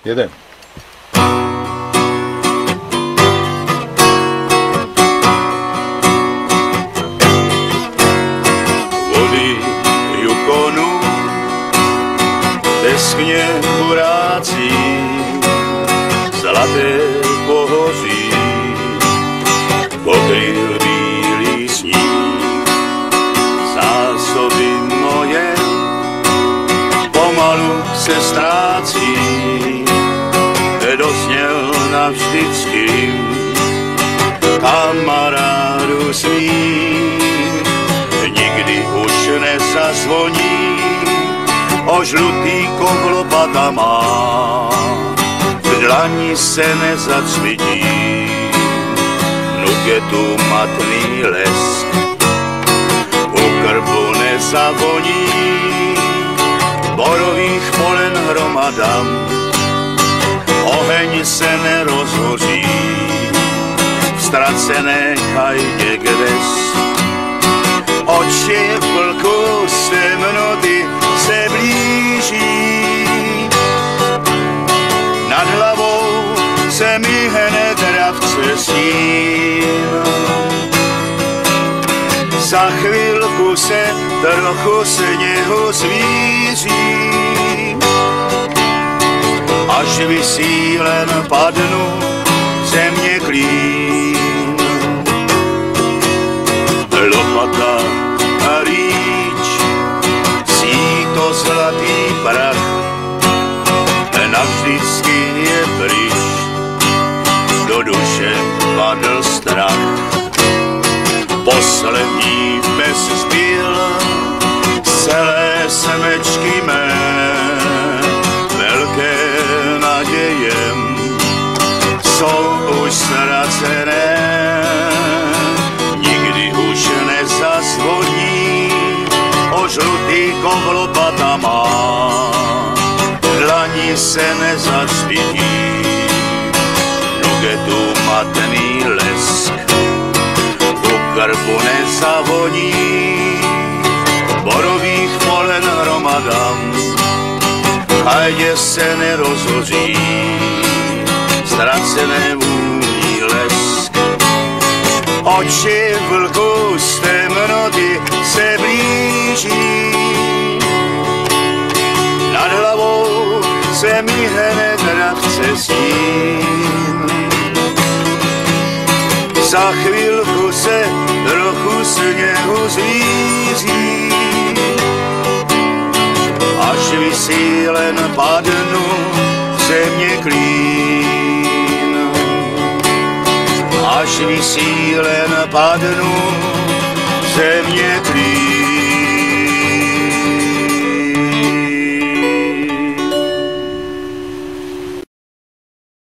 Jeden. Vody Yukonu teskne burácí, zlaté pohoří pokryl bílý sníh. Zásoby moje pomalu se ztrácí, dozněl navždycky kamarádu svým. Nikdy už nezazvoní, o žlutý kohlopata má, v dlani se nezacvití, nugetu matný lesk. U krbu nezavoní, borových polen hromadám, oheň se nerozhoří, v ztracené chajdě kdes. Oči vlku z temnoty se blíží, nad hlavou se mi hne dravce stín. Za chvilku se trochu sněhu zvíří, až vysílen padnu země klín. Lopata a rýč, síto zlatý prach, navždycky je pryč, do duše padl strach. Poslední pes zbyl z celé smečky mé, velké naděje jsou už ztracené. Nikdy už nezazvoní, o žlutý kohlopata má, v dlani se nezacvití, nugetu matný lesk. Krbu nezavoní, borových polen hromadám, hajdě se nerozhoří, ztracené vůní lesk. Oči vlku z temnoty se blíží, nad hlavou se mi hne dravce stín. Za chvilku se trochu sněhu zvíří, až vysílen padnu země klín. Až vysílen padnu země klín.